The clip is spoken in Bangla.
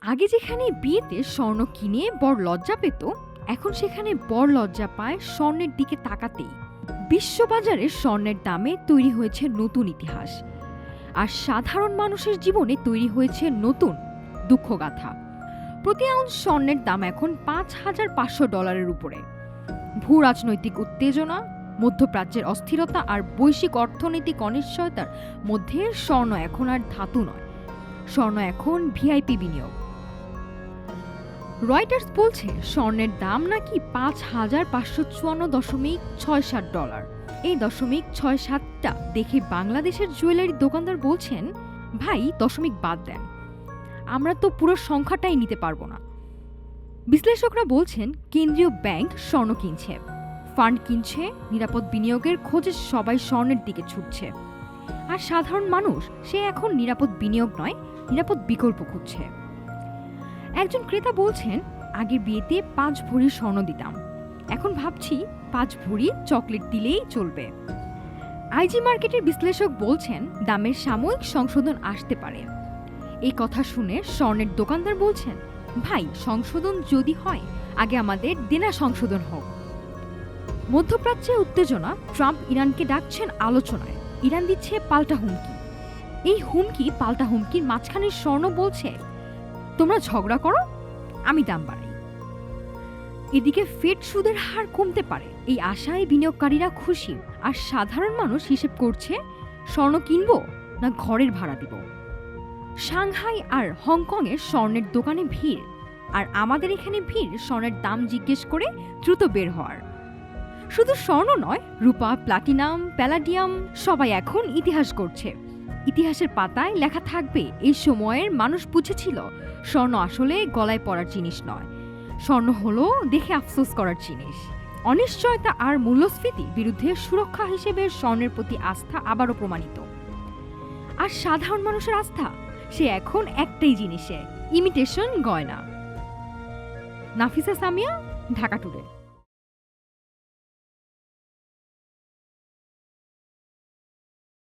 আগে যেখানে বিয়েতে স্বর্ণ কিনে বর লজ্জা পেত, এখন সেখানে বর লজ্জা পায় স্বর্ণের দিকে তাকাতেই। বিশ্ববাজারে স্বর্ণের দামে তৈরি হয়েছে নতুন ইতিহাস, আর সাধারণ মানুষের জীবনে তৈরি হয়েছে নতুন দুঃখগাথা। প্রতি আউন্স স্বর্ণের দাম এখন $5,500 উপরে। ভূ রাজনৈতিক উত্তেজনা, মধ্যপ্রাচ্যের অস্থিরতা আর বৈশ্বিক অর্থনৈতিক অনিশ্চয়তার মধ্যে স্বর্ণ এখন আর ধাতু নয়, স্বর্ণ এখন ভিআইপি বিনিয়োগ। রয়টার্স বলছে স্বর্ণের দাম নাকি $5,554.67। এই .67টা দেখে বাংলাদেশের জুয়েলারি দোকানদার বলছেন, ভাই দশমিক বাদ দেন, আমরা তো পুরো সংখ্যাটাই নিতে পারবো না। বিশ্লেষকরা বলছেন কেন্দ্রীয় ব্যাংক স্বর্ণ কিনছে, ফান্ড কিনছে, নিরাপদ বিনিয়োগের খোঁজে সবাই স্বর্ণের দিকে ছুটছে। আর সাধারণ মানুষ সে এখন নিরাপদ বিনিয়োগ নয়, নিরাপদ বিকল্প খুঁজছে। একজন ক্রেতা বলছেন, আগের বিয়েতে 5 ভরি স্বর্ণ দিতাম, এখন ভাবছি 5 ভরি চকলেট দিলেই চলবে। আইজি মার্কেটের বিশ্লেষক বলছেন দামের সাময়িক সংশোধন আসতে পারে। এই কথা শুনে স্বর্ণের দোকানদার বলছেন, ভাই সংশোধন যদি হয় আগে আমাদের দেনা সংশোধন হোক। মধ্যপ্রাচ্যে উত্তেজনা, ট্রাম্প ইরানকে ডাকছেন আলোচনায়, ইরান দিচ্ছে পাল্টা হুমকি। এই হুমকি পাল্টা হুমকির মাঝখানে স্বর্ণ বলছে, তোমরা ঝগড়া করো, আমি দাম বাড়াই। এদিকে ফেড সুদের হার কমতে পারে, এই আশায় বিনিয়োগকারীরা খুশি। আর সাধারণ মানুষ হিসেব করছে, স্বর্ণ কিনবো না ঘরের ভাড়া দিব। সাংহাই আর হংকংয়ে স্বর্ণের দোকানে ভিড়, আর আমাদের এখানে ভিড় স্বর্ণের দাম জিজ্ঞেস করে দ্রুত বের হওয়ার। শুধু স্বর্ণ নয়, রূপা, প্লাটিনাম, প্যালাডিয়াম সবাই এখন ইতিহাস করছে। ইতিহাসের পাতায় লেখা থাকবে, এই সময়ের মানুষ বুঝেছিল স্বর্ণ আসলে গলায় পড়ার জিনিস নয়, স্বর্ণ হলো দেখে আফসোস করার জিনিস। অনিশ্চয়তা আর মূল্যস্ফীতির বিরুদ্ধে সুরক্ষা হিসেবে স্বর্ণের প্রতি আস্থা আবারও প্রমাণিত। আর সাধারণ মানুষের আস্থা সে এখন একটাই জিনিসে, ইমিটেশন গয়না। নাফিসা সামিয়া, ঢাকা টুডে।